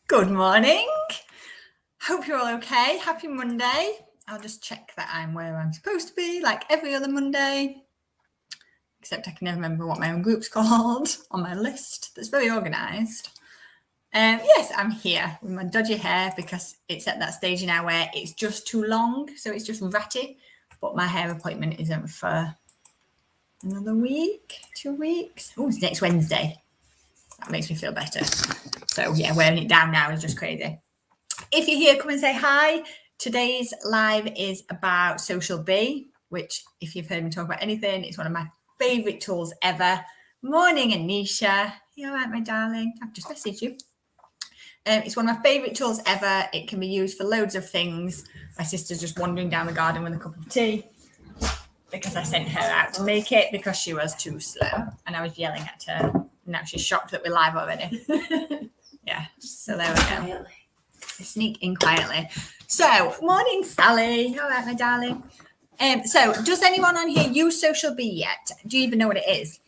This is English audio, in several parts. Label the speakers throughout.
Speaker 1: Good morning. Hope you're all okay. Happy Monday. I'll just check that I'm where I'm supposed to be, like every other Monday. Except I can never remember what my own group's called on my list. That's very organised. Yes, I'm here with my dodgy hair because it's at that stage now where it's just too long, so it's just ratty. But my hair appointment isn't for another week, 2 weeks. Oh, it's next Wednesday. That makes me feel better. So yeah, wearing it down now is just crazy. If you're here, come and say hi. Today's live is about Social Bee, which, if you've heard me talk about anything, it's one of my favourite tools ever. Morning, Anisha. You all right, my darling? I've just messaged you. It's one of my favourite tools ever. It can be used for loads of things. My sister's just wandering down the garden with a cup of tea because I sent her out to make it because she was too slow and I was yelling at her. Now she's shocked that we're live already. Yeah, so there we go. Sneak in quietly. So, morning, Sally. All right, my darling. So, does anyone on here use Social Bee yet? Do you even know what it is?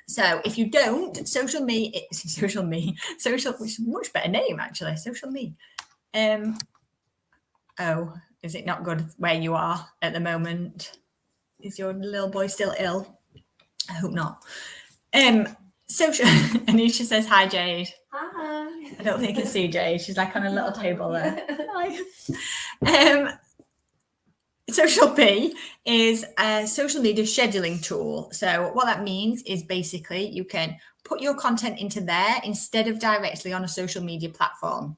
Speaker 1: So, if you don't, Social Me, which is a much better name actually. Social Me. Oh, is it not good where you are at the moment? Is your little boy still ill? I hope not. Social. Anisha says hi, Jade.
Speaker 2: Hi.
Speaker 1: I don't think you can see Jade. She's like on a little table there. Hi. Social Bee is a social media scheduling tool. So what that means is basically you can put your content into there instead of directly on a social media platform.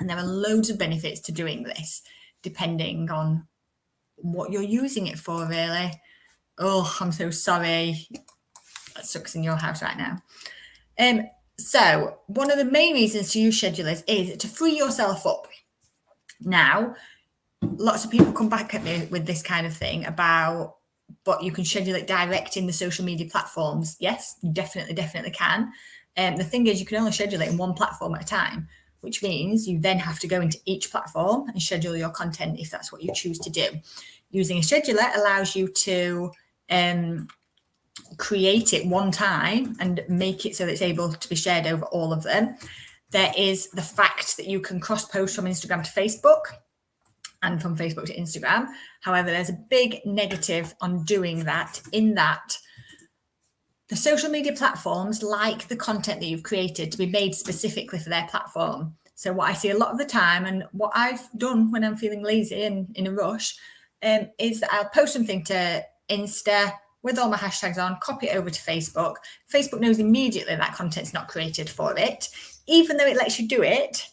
Speaker 1: And there are loads of benefits to doing this, depending on what you're using it for, really. Oh, I'm so sorry. That sucks in your house right now. So one of the main reasons to use schedulers is to free yourself up. Now, lots of people come back at me with this kind of thing about, but you can schedule it direct in the social media platforms. Yes, you definitely can. The thing is, you can only schedule it in one platform at a time, which means you then have to go into each platform and schedule your content if that's what you choose to do. Using a scheduler allows you to create it one time and make it so that it's able to be shared over all of them. There is the fact that you can cross post from Instagram to Facebook and from Facebook to Instagram. However, there's a big negative on doing that, in that the social media platforms like the content that you've created to be made specifically for their platform. So what I see a lot of the time, and what I've done when I'm feeling lazy and in a rush, is that I'll post something to Insta with all my hashtags on, copy it over to Facebook. Facebook knows immediately that content's not created for it, even though it lets you do it,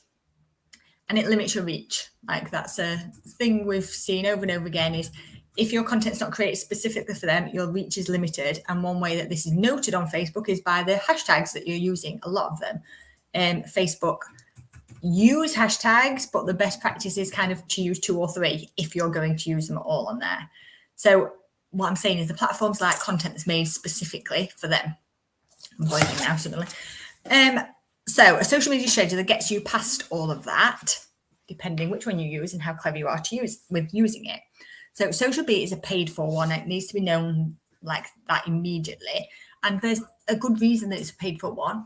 Speaker 1: and it limits your reach. Like, that's a thing we've seen over and over again, is if your content's not created specifically for them, your reach is limited. And one way that this is noted on Facebook is by the hashtags that you're using, a lot of them. Facebook use hashtags, but the best practice is kind of to use 2 or 3 if you're going to use them all on there. So what I'm saying is the platforms like content that's made specifically for them. I'm blanking now suddenly. So a social media scheduler gets you past all of that, depending which one you use and how clever you are to use with using it. So Social Bee is a paid for one. It needs to be known like that immediately. And there's a good reason that it's a paid for one.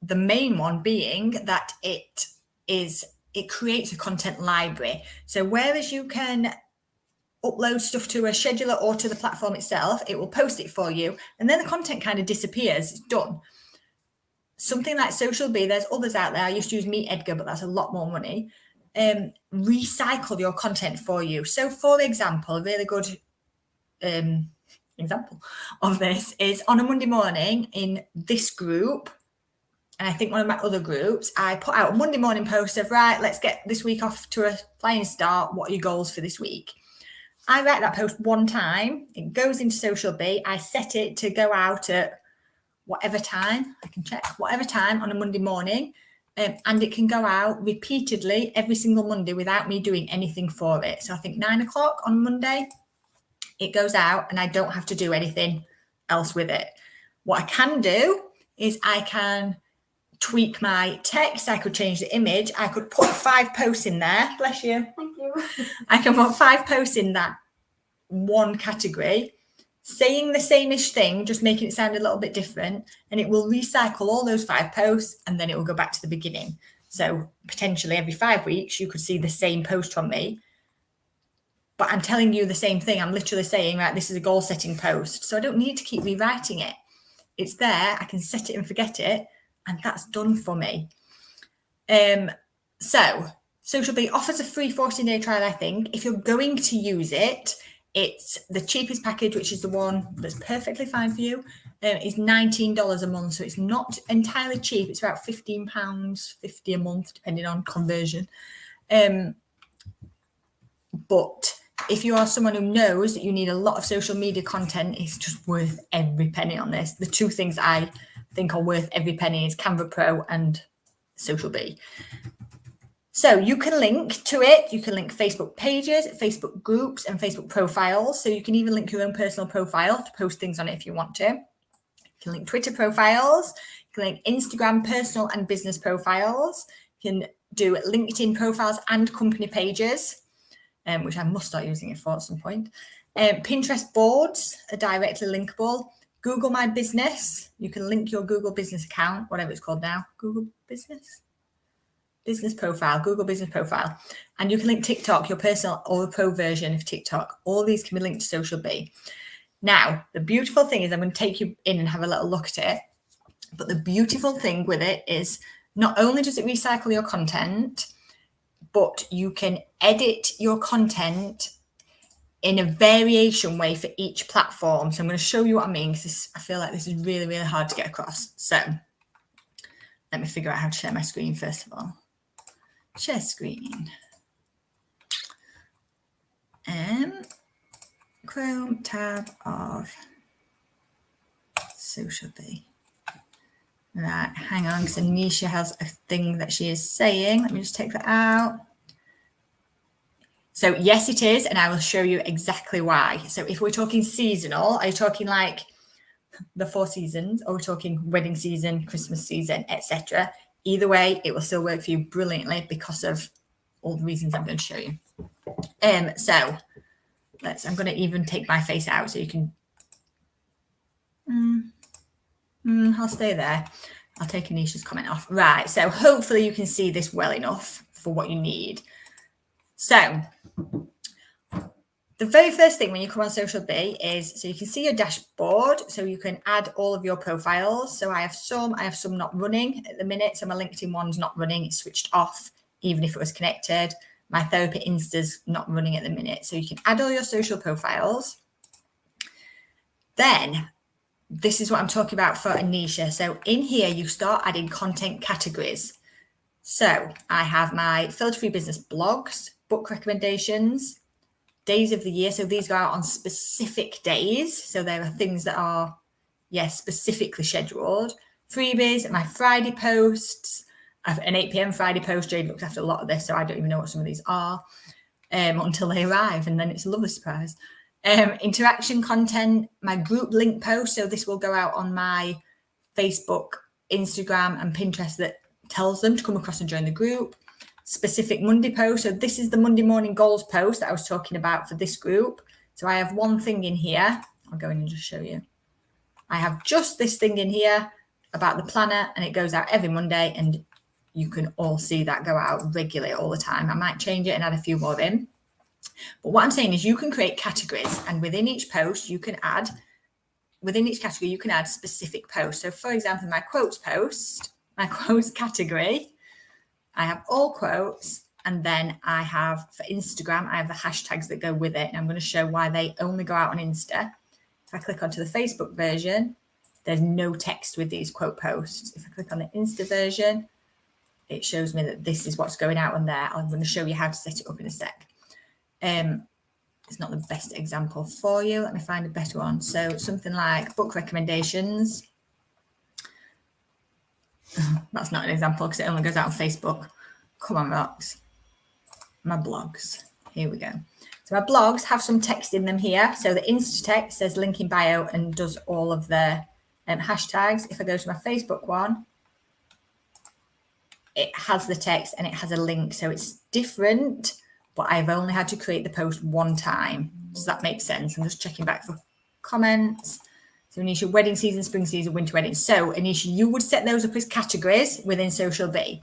Speaker 1: The main one being that it creates a content library. So whereas you can upload stuff to a scheduler or to the platform itself, it will post it for you, and then the content kind of disappears. It's done. Something like Social Bee, there's others out there. I used to use Meet Edgar, but that's a lot more money. Recycle your content for you. So, for example, a really good example of this is on a Monday morning in this group, and I think one of my other groups, I put out a Monday morning post of, right, let's get this week off to a flying start. What are your goals for this week? I write that post one time. It goes into Social Bee. I set it to go out at whatever time. I can check whatever time on a Monday morning. And it can go out repeatedly every single Monday without me doing anything for it. So I think 9 o'clock on Monday, it goes out and I don't have to do anything else with it. What I can do is I can tweak my text. I could change the image. I could put 5 posts in there. Bless you.
Speaker 2: Thank you.
Speaker 1: I can put 5 posts in that one category saying the same-ish thing, just making it sound a little bit different, and it will recycle all those 5 posts, and then it will go back to the beginning. So potentially every 5 weeks, you could see the same post from me, but I'm telling you the same thing. I'm literally saying, right, this is a goal setting post. So I don't need to keep rewriting it. It's there. I can set it and forget it, and that's done for me. So Social Bee offers a free 14-day trial, I think. If you're going to use it, it's the cheapest package, which is the one that's perfectly fine for you. It's $19 a month, so it's not entirely cheap. It's about £15.50 a month, depending on conversion. But if you are someone who knows that you need a lot of social media content, it's just worth every penny on this. The 2 things I think are worth every penny is Canva Pro and Social Bee. So you can link to it. You can link Facebook pages, Facebook groups, and Facebook profiles. So you can even link your own personal profile to post things on it if you want to. You can link Twitter profiles. You can link Instagram personal and business profiles. You can do LinkedIn profiles and company pages, which I must start using it for at some point. Pinterest boards are directly linkable. Google My Business. You can link your Google Business account, whatever it's called now. Google Business profile, Google Business Profile. And you can link TikTok, your personal or the pro version of TikTok. All these can be linked to Social Bee. Now, the beautiful thing is I'm going to take you in and have a little look at it. But the beautiful thing with it is not only does it recycle your content, but you can edit your content in a variation way for each platform. So I'm going to show you what I mean, because I feel like this is really, really hard to get across. So let me figure out how to share my screen first of all. Share screen. Chrome tab of Social Bee. Right, hang on, because Anisha has a thing that she is saying. Let me just take that out. So yes, it is, and I will show you exactly why. So if we're talking seasonal, are you talking like the 4 seasons, or we're talking wedding season, Christmas season, etc.? Either way, it will still work for you brilliantly because of all the reasons I'm going to show you. So I'm going to even take my face out so you can. I'll stay there. I'll take Anisha's comment off. Right. So hopefully you can see this well enough for what you need. So the very first thing when you come on Social Bee is, so you can see your dashboard, so you can add all of your profiles. So I have some not running at the minute. So my LinkedIn one's not running, it's switched off, even if it was connected. My therapy Insta's not running at the minute. So you can add all your social profiles. Then this is what I'm talking about for Anisha. So in here, you start adding content categories. So I have my filter-free business blogs, book recommendations, days of the year. So these go out on specific days. So there are things that are, specifically scheduled. Freebies, my Friday posts. I have an 8 p.m. Friday post. Jade looks after a lot of this, so I don't even know what some of these are until they arrive. And then it's a lovely surprise. Interaction content, my group link post. So this will go out on my Facebook, Instagram, and Pinterest that tells them to come across and join the group. Specific Monday post. So this is the Monday morning goals post that I was talking about for this group. So I have one thing in here. I'll go in and just show you. I have just this thing in here about the planner, and it goes out every Monday, and you can all see that go out regularly all the time. I might change it and add a few more in. But what I'm saying is you can create categories, and within each post, within each category, you can add specific posts. So for example, my quotes post, my quotes category, I have all quotes, and then I have, for Instagram, I have the hashtags that go with it. And I'm going to show why they only go out on Insta. If I click onto the Facebook version, there's no text with these quote posts. If I click on the Insta version, it shows me that this is what's going out on there. I'm going to show you how to set it up in a sec. It's not the best example for you. Let me find a better one. So something like book recommendations. That's not an example because it only goes out on Facebook. Come on, Rox. My blogs. Here we go. So my blogs have some text in them here. So the Insta text says link in bio and does all of the hashtags. If I go to my Facebook one, it has the text and it has a link. So it's different, but I've only had to create the post one time. Does that make sense? I'm just checking back for comments. So Anisha, wedding season, spring season, winter weddings. So Anisha, you would set those up as categories within Social Bee.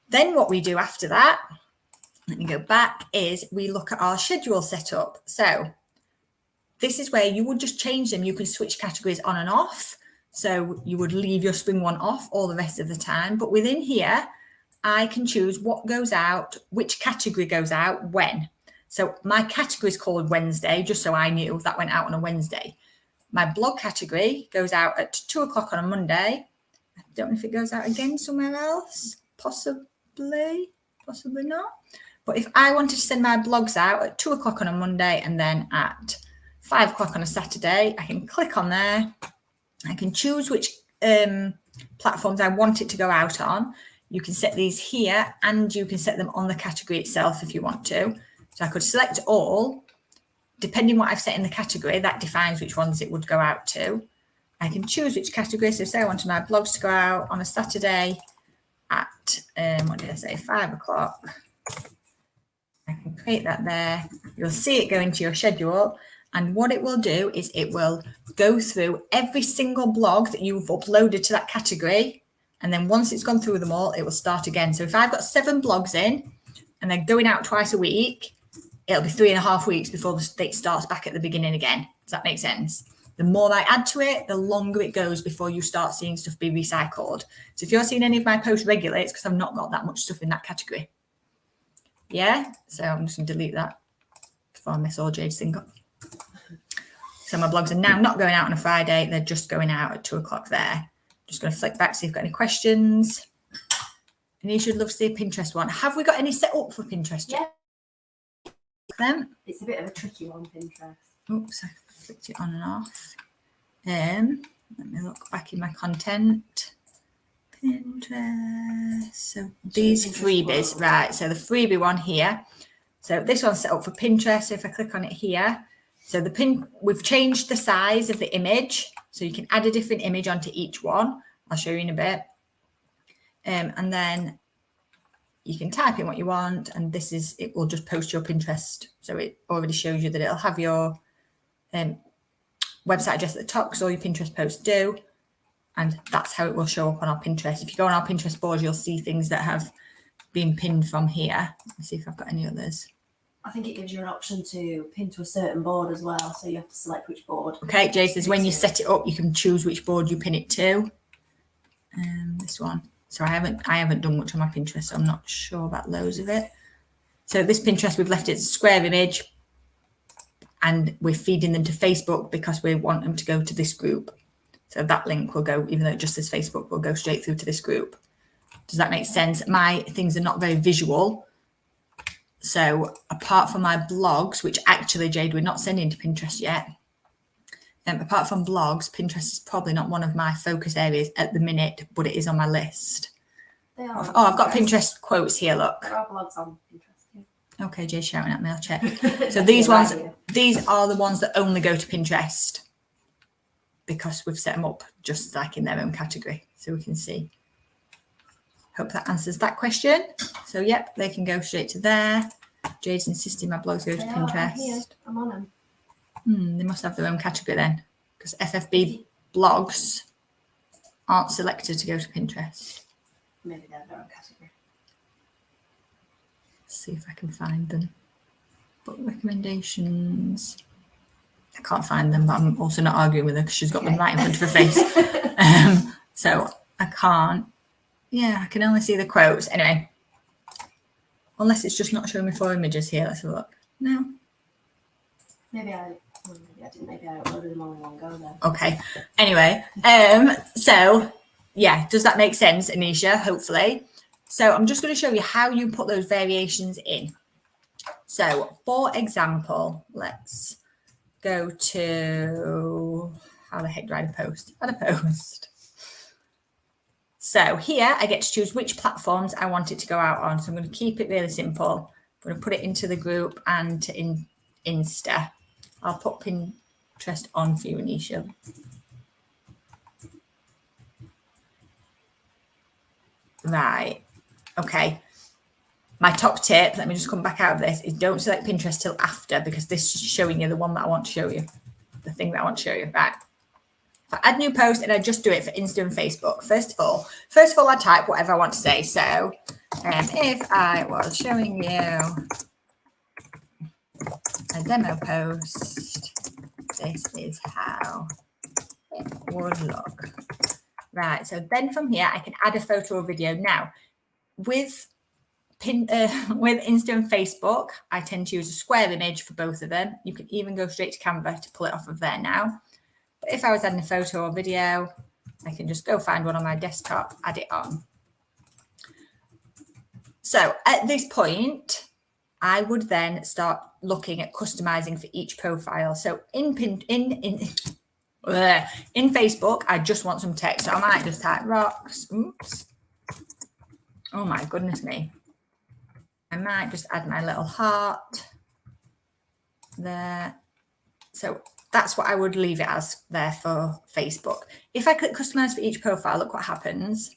Speaker 1: Then what we do after that, let me go back, is we look at our schedule setup. So this is where you would just change them. You can switch categories on and off. So you would leave your spring one off all the rest of the time. But within here, I can choose what goes out, which category goes out, when. So my category is called Wednesday, just so I knew that went out on a Wednesday. My blog category goes out at 2 o'clock on a Monday. I don't know if it goes out again somewhere else. Possibly not. But if I wanted to send my blogs out at 2 o'clock on a Monday and then at 5 o'clock on a Saturday, I can click on there. I can choose which platforms I want it to go out on. You can set these here and you can set them on the category itself if you want to. So I could select all. Depending what I've set in the category, that defines which ones it would go out to. I can choose which category. So say I wanted my blogs to go out on a Saturday at, 5 o'clock. I can create that there. You'll see it go into your schedule. And what it will do is it will go through every single blog that you've uploaded to that category. And then once it's gone through them all, it will start again. So if I've got 7 blogs in and they're going out twice a week, it'll be 3.5 weeks before the date starts back at the beginning again. Does that make sense? The more I add to it, the longer it goes before you start seeing stuff be recycled. So if you're seeing any of my posts regularly, it's because I've not got that much stuff in that category. Yeah? So I'm just going to delete that before I mess all Jade's thing up. So my blogs are now not going out on a Friday. They're just going out at 2 o'clock there. Just going to flick back, see if you've got any questions. And you should love to see a Pinterest one. Have we got any set up for Pinterest?
Speaker 2: Yeah.
Speaker 1: Them?
Speaker 2: It's a bit of a tricky one, Pinterest.
Speaker 1: Oops, I flicked it on and off. Let me look back in my content. Pinterest. So these freebies, right? So the freebie one here. So this one's set up for Pinterest. So if I click on it here, so we've changed the size of the image, so you can add a different image onto each one. I'll show you in a bit. And then you can type in what you want, and it will just post your Pinterest. So it already shows you that it'll have your website address at the top, because all your Pinterest posts do. And that's how it will show up on our Pinterest. If you go on our Pinterest board, you'll see things that have been pinned from here. Let's see if I've got any others.
Speaker 2: I think it gives you an option to pin to a certain board as well. So you have to select which board.
Speaker 1: Okay, Jay says when you set it up, you can choose which board you pin it to. This one. So I haven't done much on my Pinterest, so I'm not sure about loads of it. So this Pinterest, we've left it as a square image, and we're feeding them to Facebook because we want them to go to this group. So that link will go, even though it just says Facebook, will go straight through to this group. Does that make sense? My things are not very visual. So apart from my blogs, which actually, Jade, we're not sending to Pinterest yet. Apart from blogs, Pinterest is probably not one of my focus areas at the minute, but it is on my list.
Speaker 2: They are.
Speaker 1: Oh, I've got Pinterest quotes here, look.
Speaker 2: There are blogs on Pinterest too.
Speaker 1: Okay, Jay's shouting at me, I'll check. So these ones, these are the ones that only go to Pinterest because we've set them up just like in their own category, so we can see. Hope that answers that question. So, yep, they can go straight to there. Jade's insisting my blogs go to Pinterest.
Speaker 2: Here. I'm on them.
Speaker 1: They must have their own category then, because FFB blogs aren't selected to go to Pinterest.
Speaker 2: Maybe they're their own category.
Speaker 1: Let's see if I can find them. Book recommendations. I can't find them, but I'm also not arguing with her because she's got them right in front of her face. So I can't. Yeah, I can only see the quotes. Anyway, unless it's just not showing me 4 images here. Let's have a look. No.
Speaker 2: Maybe I didn't. Maybe I uploaded them all in one go then.
Speaker 1: Okay. Anyway, so yeah, does that make sense, Anisha? Hopefully. So I'm just going to show you how you put those variations in. So for example, let's go to, how the heck do I add a post? Add a post. So here I get to choose which platforms I want it to go out on. So I'm going to keep it really simple. I'm going to put it into the group and to Insta. I'll put Pinterest on for you, Anisha. Right. Okay. My top tip, let me just come back out of this, is don't select Pinterest till after, because this is showing you the one that I want to show you. the thing that I want to show you. Right. If I add new post and I just do it for Insta and Facebook. First of all, I type whatever I want to say. So if I was showing you a demo post, this is how it would look. Right, so then from here I can add a photo or video. Now with Insta and Facebook, I tend to use a square image for both of them. You can even go straight to Canva to pull it off of there now. But if I was adding a photo or video, I can just go find one on my desktop, add it on. So at this point, I would then start looking at customizing for each profile. So in Facebook, I just want some text. So I might just type rocks. Oops. Oh my goodness me. I might just add my little heart there. So that's what I would leave it as there for Facebook. If I click customize for each profile, look what happens.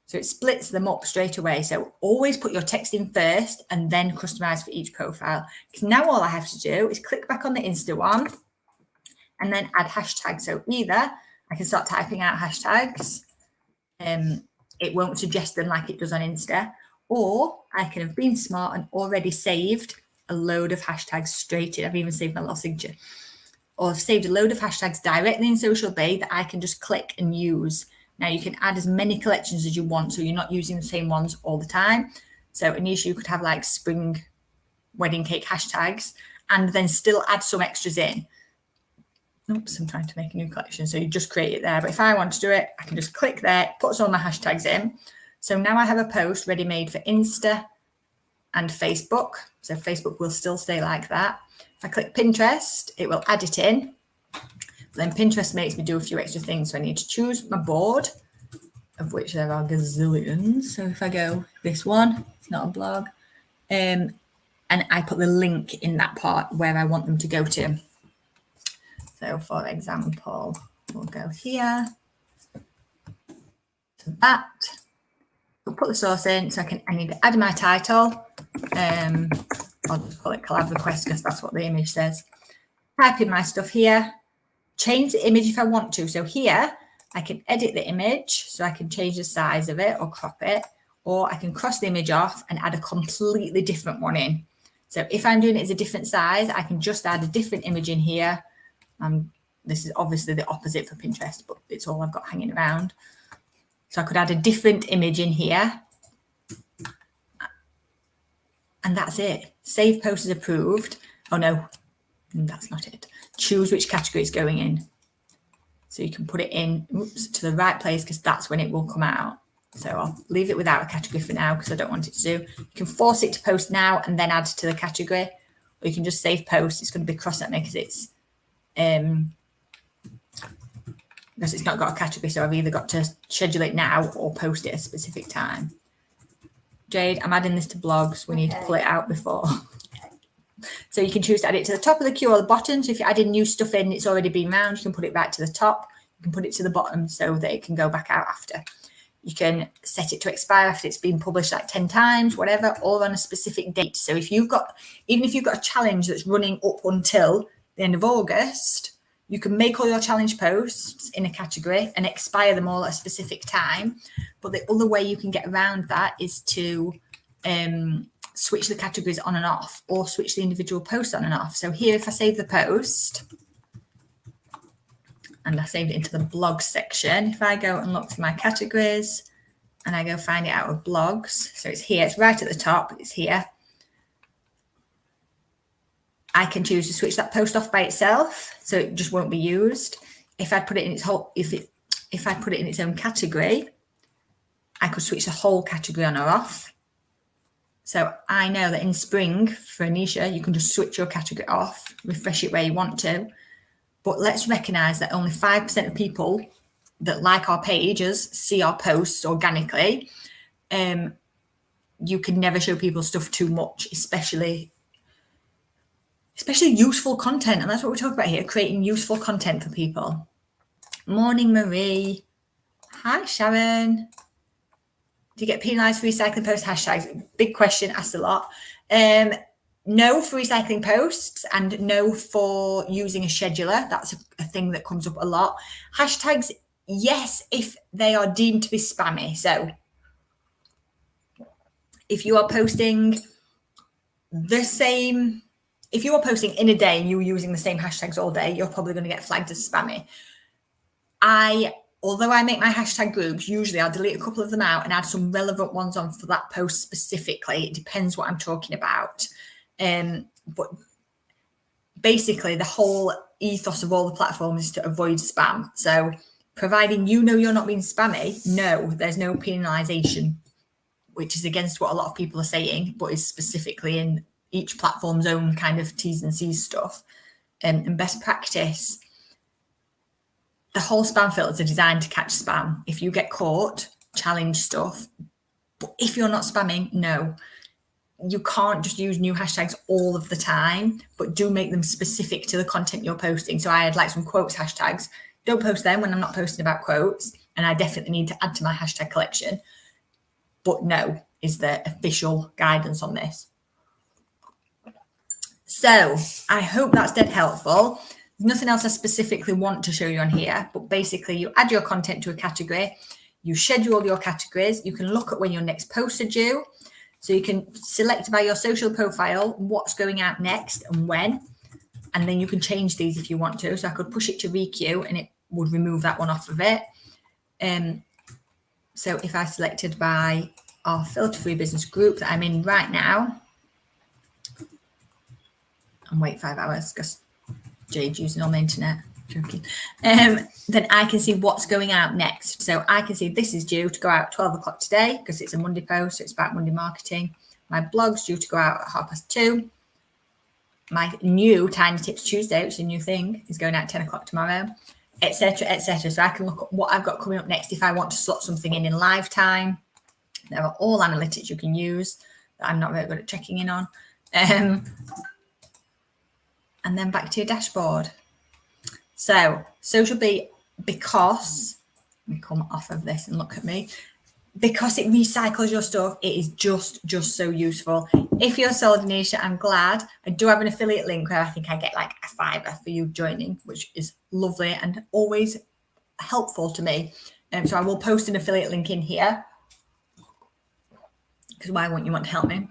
Speaker 1: So it splits them up straight away. So always put your text in first and then customize for each profile. Because now all I have to do is click back on the Insta one and then add hashtags. So either I can start typing out hashtags. It won't suggest them like it does on Insta. Or I can have been smart and already saved a load of hashtags straight in. I've even saved my little signature. Or I've saved a load of hashtags directly in Social Bay that I can just click and use. Now you can add as many collections as you want, so you're not using the same ones all the time. So Anisha, you could have like spring wedding cake hashtags and then still add some extras in. Oops, I'm trying to make a new collection. So you just create it there. But if I want to do it, I can just click there, put some of my hashtags in. So now I have a post ready-made for Insta and Facebook. So Facebook will still stay like that. If I click Pinterest, it will add it in. Then Pinterest makes me do a few extra things. So I need to choose my board, of which there are gazillions. So if I go this one, it's not a blog. And I put the link in that part where I want them to go to. So for example, we'll go here to that. We'll put the source in. So I need to add my title. I'll just call it collab request because that's what the image says. Type in my stuff here. Change the image if I want to. So here I can edit the image, so I can change the size of it or crop it, or I can cross the image off and add a completely different one in. So if I'm doing it as a different size, I can just add a different image in here. This is obviously the opposite for Pinterest, but it's all I've got hanging around. So I could add a different image in here. And that's it. Save post as approved. Oh no, that's not it. Choose which category it's going in. So you can put it in to the right place because that's when it will come out. So I'll leave it without a category for now because I don't want it to do. You can force it to post now and then add to the category, or you can just save post. It's going to be cross at me because it's not got a category. So I've either got to schedule it now or post it at a specific time. Jade, I'm adding this to blogs. We need to pull it out before. So you can choose to add it to the top of the queue or the bottom. So if you're adding new stuff in, it's already been round, you can put it right to the top. You can put it to the bottom so that it can go back out after. You can set it to expire after it's been published like 10 times, whatever, or on a specific date. So if you've got, even if you've got a challenge that's running up until the end of August, you can make all your challenge posts in a category and expire them all at a specific time. But the other way you can get around that is to switch the categories on and off, or switch the individual posts on and off. So here, if I save the post and I saved it into the blogs section, if I go and look to my categories and I go find it out of blogs, so it's here, it's right at the top, it's here. I can choose to switch that post off by itself, so it just won't be used. If I put it in its whole, if I put it in its own category, I could switch the whole category on or off. So I know that in spring for Anisha, you can just switch your category off, refresh it where you want to. But let's recognize that only 5% of people that like our pages see our posts organically. You can never show people stuff too much, especially useful content. And that's what we're talking about here, creating useful content for people. Morning, Marie. Hi, Sharon. Do you get penalised for recycling post hashtags? Big question, asked a lot. no for recycling posts and no for using a scheduler. That's a thing that comes up a lot. Hashtags, yes, if they are deemed to be spammy. So if you are posting if you are posting in a day and you're using the same hashtags all day, you're probably going to get flagged as spammy. Although I make my hashtag groups, usually I'll delete a couple of them out and add some relevant ones on for that post specifically. It depends what I'm talking about. But basically, the whole ethos of all the platforms is to avoid spam. So providing you know you're not being spammy, no, there's no penalisation, which is against what a lot of people are saying, but is specifically in each platform's own kind of T's and C's stuff. And best practice, the whole spam filters are designed to catch spam. If you get caught, challenge stuff. But if you're not spamming, no. You can't just use new hashtags all of the time, but do make them specific to the content you're posting. So I had like some quotes hashtags. Don't post them when I'm not posting about quotes. And I definitely need to add to my hashtag collection. But no is the official guidance on this. So I hope that's dead helpful. There's nothing else I specifically want to show you on here, but basically you add your content to a category, you schedule your categories, you can look at when your next posts are due. So you can select by your social profile what's going out next and when, and then you can change these if you want to. So I could push it to requeue and it would remove that one off of it. So if I selected by our filter free business group that I'm in right now, and wait 5 hours because Jade's using all my internet, joking, then I can see what's going out next. So I can see this is due to go out 12 o'clock today because it's a Monday post, so it's about Monday marketing. My blog's due to go out at 2:30. My new Tiny Tips Tuesday, which is a new thing, is going out at 10 o'clock tomorrow, etc., etc. So I can look at what I've got coming up next if I want to slot something in live time. There are all analytics you can use that I'm not very good at checking in on. And then back to your dashboard. So Social Bee, because, let me come off of this and look at me, because it recycles your stuff, it is just so useful. If you're sold, Anisha, I'm glad. I do have an affiliate link where I think I get like a $5 for you joining, which is lovely and always helpful to me. So I will post an affiliate link in here because why wouldn't you want to help me?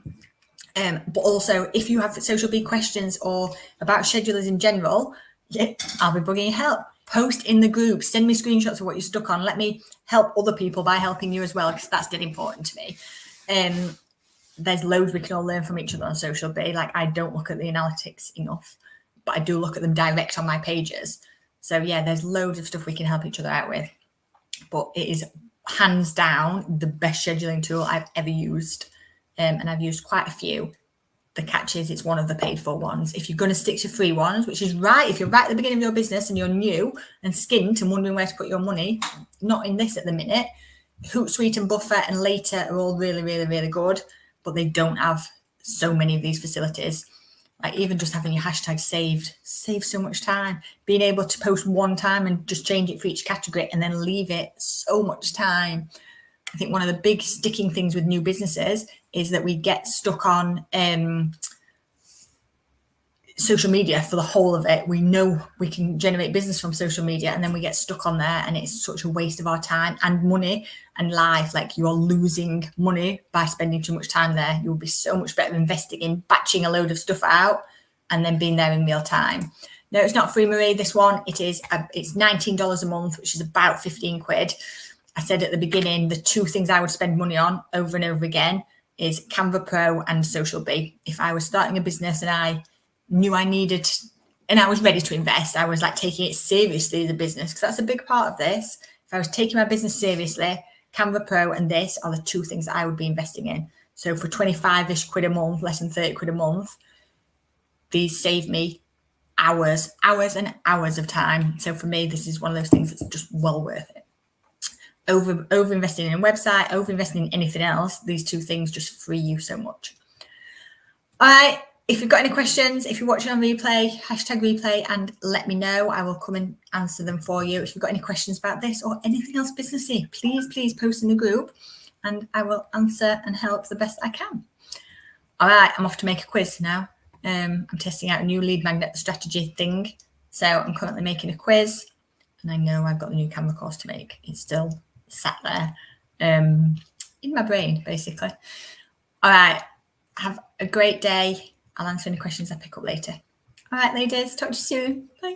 Speaker 1: But also, if you have Social Bee questions or about schedulers in general, yeah, I'll be bringing you help. Post in the group, send me screenshots of what you're stuck on. Let me help other people by helping you as well, because that's dead important to me. There's loads we can all learn from each other on Social Bee. Like, I don't look at the analytics enough, but I do look at them direct on my pages. So yeah, there's loads of stuff we can help each other out with. But it is hands down the best scheduling tool I've ever used. And I've used quite a few. The catch is it's one of the paid for ones. If you're going to stick to free ones, which is right, if you're right at the beginning of your business and you're new and skint and wondering where to put your money, not in this at the minute. Hootsuite and Buffer and Later are all really good, but they don't have so many of these facilities. Like even just having your hashtag saved saves so much time. Being able to post one time and just change it for each category and then leave it, so much time. I think one of the big sticking things with new businesses is that we get stuck on social media for the whole of it. We know we can generate business from social media and then we get stuck on there and it's such a waste of our time and money and life. Like, you are losing money by spending too much time there. You'll be so much better investing in batching a load of stuff out and then being there in real time. No, it's not free, Marie, this one. It's $19 a month, which is about 15 quid. I said at the beginning, the two things I would spend money on over and over again is Canva Pro and Social Bee. If I was starting a business and I knew I needed, and I was ready to invest, I was like taking it seriously as a business, because that's a big part of this. If I was taking my business seriously, Canva Pro and this are the two things that I would be investing in. So for 25-ish quid a month, less than 30 quid a month, these save me hours and hours of time. So for me, this is one of those things that's just well worth it. Over investing in a website, over investing in anything else, these two things just free you so much. All right, if you've got any questions, if you're watching on replay, hashtag replay and let me know. I will come and answer them for you. If you've got any questions about this or anything else businessy, please post in the group and I will answer and help the best I can. All right, I'm off to make a quiz now. I'm testing out a new lead magnet strategy thing. So I'm currently making a quiz, and I know I've got the new Canva course to make. It's still sat there in my brain, basically. All right. Have a great day. I'll answer any questions I pick up later. All right, ladies. Talk to you soon. Bye.